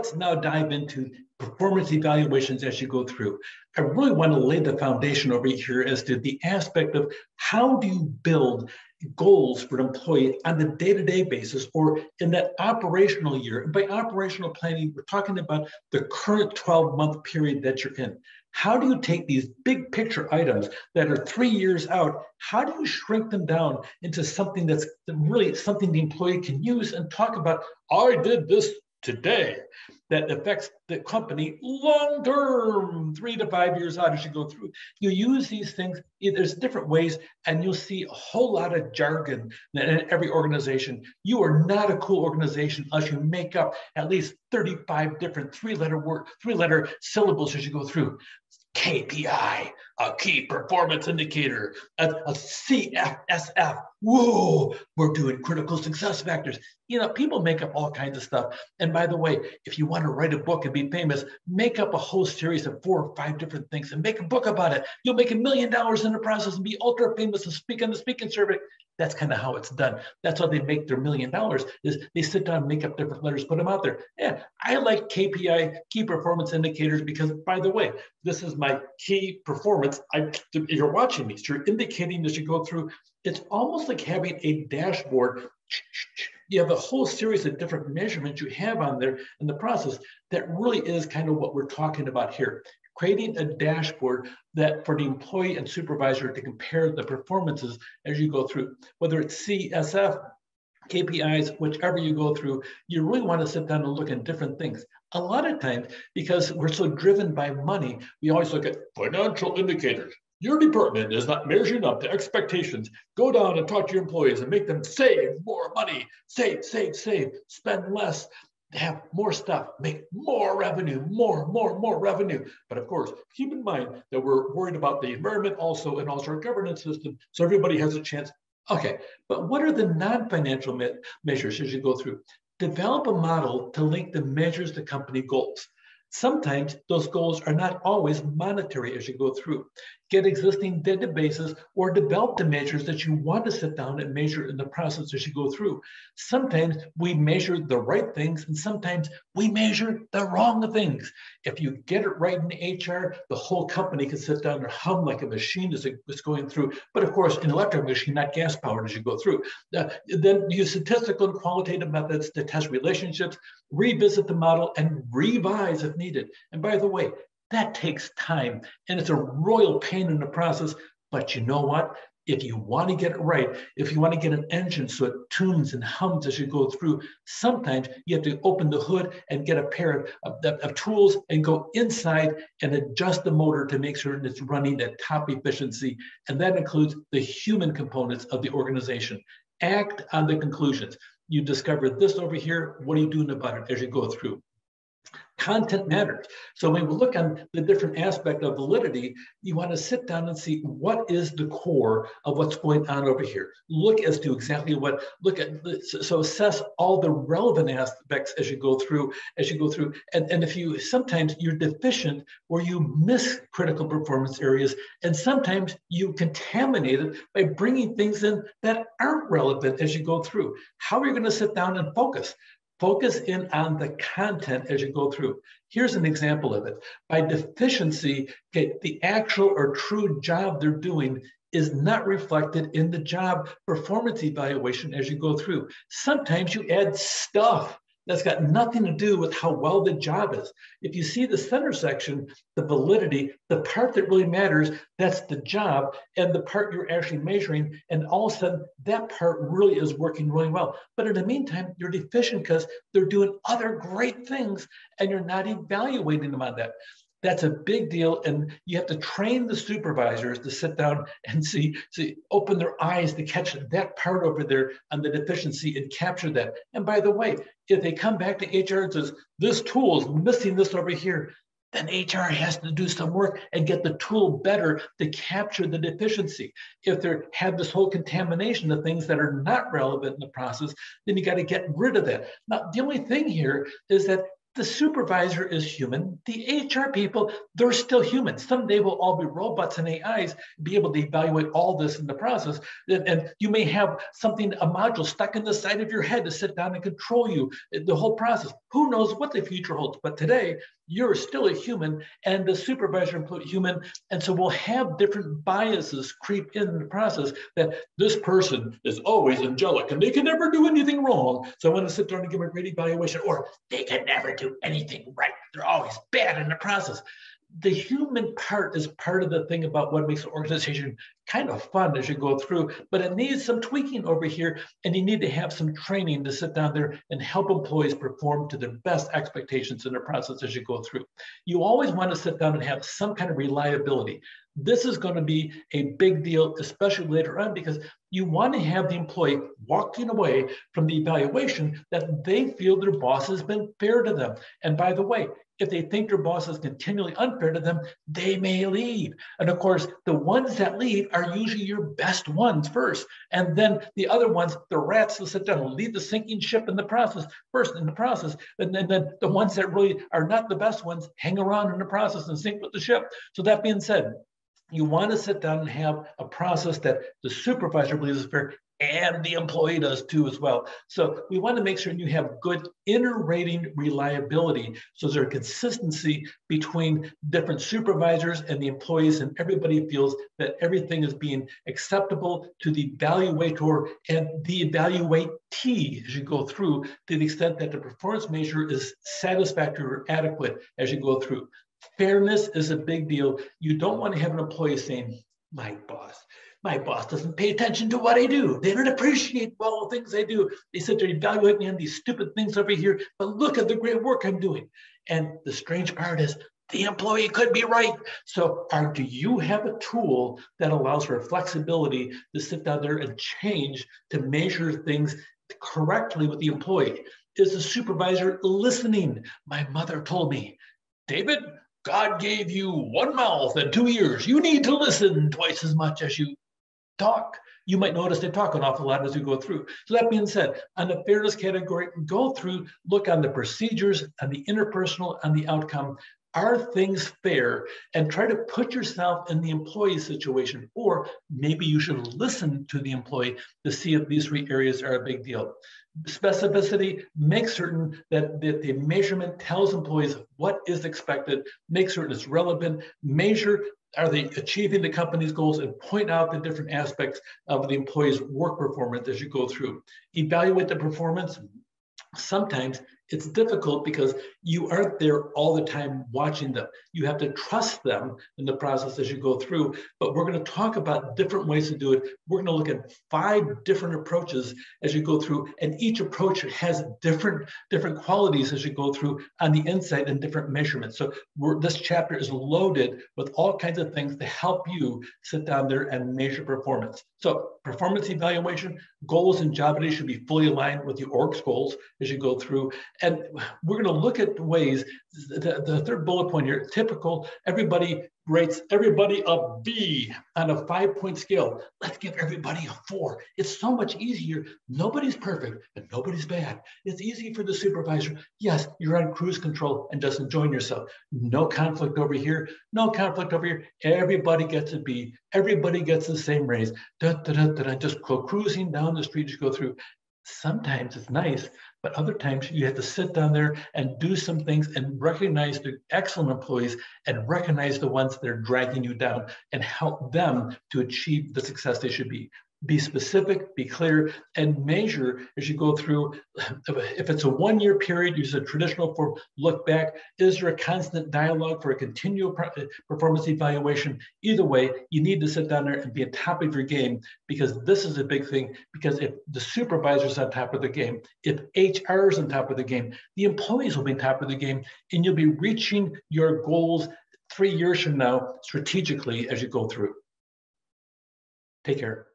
let's now dive into performance evaluations as you go through. I really want to lay the foundation over here as to the aspect of how do you build goals for an employee on a day-to-day basis or in that operational year. And by operational planning, we're talking about the current 12-month period that you're in. How do you take these big picture items that are 3 years out? How do you shrink them down into something that's really something the employee can use and talk about, I did this today, that affects the company long term, 3 to 5 years out as you go through. You use these things, there's different ways, and you'll see a whole lot of jargon in every organization. You are not a cool organization unless you make up at least 35 different three-letter syllables as you go through. KPI, a key performance indicator, a CFSF. Whoa, we're doing critical success factors. You know, people make up all kinds of stuff. And by the way, if you want to write a book and be famous, make up a whole series of 4 or 5 different things and make a book about it. You'll make $1 million in the process and be ultra famous and speak on the speaking circuit. That's kind of how it's done. That's how they make their $1 million, is they sit down and make up different letters, put them out there. Yeah, I like KPI, key performance indicators, because by the way, this is my key performance. You're watching me, so you're indicating as you go through. It's almost like having a dashboard. You have a whole series of different measurements you have on there in the process that really is kind of what we're talking about here. Creating a dashboard that for the employee and supervisor to compare the performances as you go through, whether it's CSF, KPIs, whichever you go through, you really want to sit down and look at different things. A lot of times, because we're so driven by money, we always look at financial indicators. Your department is not measuring up to expectations. Go down and talk to your employees and make them save more money, save, spend less, have more stuff, make more revenue, more revenue. But of course, keep in mind that we're worried about the environment also and also our governance system, so everybody has a chance. Okay, but what are the non-financial measures as you go through? Develop a model to link the measures to company goals. Sometimes those goals are not always monetary as you go through. Get existing databases or develop the measures that you want to sit down and measure in the process as you go through. Sometimes we measure the right things and sometimes we measure the wrong things. If you get it right in HR, the whole company can sit down and hum like a machine as it's going through. But of course, an electric machine, not gas powered as you go through. Then use statistical and qualitative methods to test relationships, revisit the model, and revise if needed. And by the way, that takes time, and it's a royal pain in the process. But you know what? If you want to get it right, if you want to get an engine so it tunes and hums as you go through, sometimes you have to open the hood and get a pair of tools and go inside and adjust the motor to make sure it's running at top efficiency. And that includes the human components of the organization. Act on the conclusions. You discovered this over here. What are you doing about it as you go through? Content matters. So when we look on the different aspect of validity, you want to sit down and see what is the core of what's going on over here. Look as to exactly what, so assess all the relevant aspects as you go through, and if you, sometimes you're deficient or you miss critical performance areas, and sometimes you contaminate it by bringing things in that aren't relevant as you go through. How are you going to sit down and focus? Focus in on the content as you go through. Here's an example of it. By deficiency, the actual or true job they're doing is not reflected in the job performance evaluation as you go through. Sometimes you add stuff that's got nothing to do with how well the job is. If you see the center section, the validity, the part that really matters, that's the job, and the part you're actually measuring, and all of a sudden, that part really is working really well. But in the meantime, you're deficient because they're doing other great things, and you're not evaluating them on that. That's a big deal, and you have to train the supervisors to sit down and see, open their eyes to catch that part over there on the deficiency and capture that. And by the way, if they come back to HR and says, this tool is missing this over here, then HR has to do some work and get the tool better to capture the deficiency. If they have this whole contamination of things that are not relevant in the process, then you got to get rid of that. Now, the only thing here is that The supervisor is human. The HR people, they're still human. Someday we'll all be robots and AIs, be able to evaluate all this in the process. And you may have something, a module stuck in the side of your head to sit down and control you, the whole process. Who knows what the future holds? But today, you're still a human and the supervisor is human. And so we'll have different biases creep in the process that this person is always angelic and they can never do anything wrong. So I want to sit down and give a great evaluation, or they can never do anything right. They're always bad in the process. The human part is part of the thing about what makes an organization kind of fun as you go through, but it needs some tweaking over here, and you need to have some training to sit down there and help employees perform to their best expectations in the process as you go through. You always want to sit down and have some kind of reliability. This is going to be a big deal, especially later on, because you want to have the employee walking away from the evaluation that they feel their boss has been fair to them. And by the way, if they think their boss is continually unfair to them, they may leave. And of course, the ones that leave are usually your best ones first. And then the other ones, the rats will sit down and lead the sinking ship in the process, first in the process. And then the ones that really are not the best ones hang around in the process and sink with the ship. So that being said, you want to sit down and have a process that the supervisor believes is fair and the employee does too as well. So we want to make sure you have good inter-rating reliability. So there's a consistency between different supervisors and the employees, and everybody feels that everything is being acceptable to the evaluator and the evaluatee as you go through, to the extent that the performance measure is satisfactory or adequate as you go through. Fairness is a big deal. You don't want to have an employee saying, my boss doesn't pay attention to what I do. They don't appreciate all the things I do. They sit there evaluating me on these stupid things over here, but look at the great work I'm doing. And the strange part is the employee could be right. So do you have a tool that allows for flexibility to sit down there and change to measure things correctly with the employee? Is the supervisor listening? My mother told me, David, God gave you one mouth and 2 ears. You need to listen twice as much as you talk. You might notice they talk an awful lot as you go through. So that being said, on the fairness category, go through, look on the procedures, on the interpersonal, on the outcome. Are things fair? And try to put yourself in the employee situation, or maybe you should listen to the employee to see if these 3 areas are a big deal. Specificity, make certain that the measurement tells employees what is expected, make certain it's relevant, measure, are they achieving the company's goals, and point out the different aspects of the employee's work performance as you go through. Evaluate the performance. Sometimes it's difficult because you aren't there all the time watching them. You have to trust them in the process as you go through, but we're going to talk about different ways to do it. We're going to look at 5 different approaches as you go through, and each approach has different qualities as you go through on the inside and different measurements. So this chapter is loaded with all kinds of things to help you sit down there and measure performance. So performance evaluation, goals and job duties should be fully aligned with the org's goals as you go through. And we're going to look at ways, the 3rd bullet point here, typical, everybody rates everybody a B on a 5-point scale. Let's give everybody a 4. It's so much easier. Nobody's perfect, but nobody's bad. It's easy for the supervisor. Yes, you're on cruise control and just enjoying yourself. No conflict over here. No conflict over here. Everybody gets a B. Everybody gets the same raise. Just go cruising down the street as you go through. Sometimes it's nice, but other times you have to sit down there and do some things and recognize the excellent employees and recognize the ones that are dragging you down and help them to achieve the success they should be. Be specific, be clear, and measure as you go through. If it's a 1-year period, use a traditional form, look back. Is there a constant dialogue for a continual performance evaluation? Either way, you need to sit down there and be on top of your game, because this is a big thing. Because if the supervisor's on top of the game, if HR is on top of the game, the employees will be on top of the game, and you'll be reaching your goals 3 years from now strategically as you go through. Take care.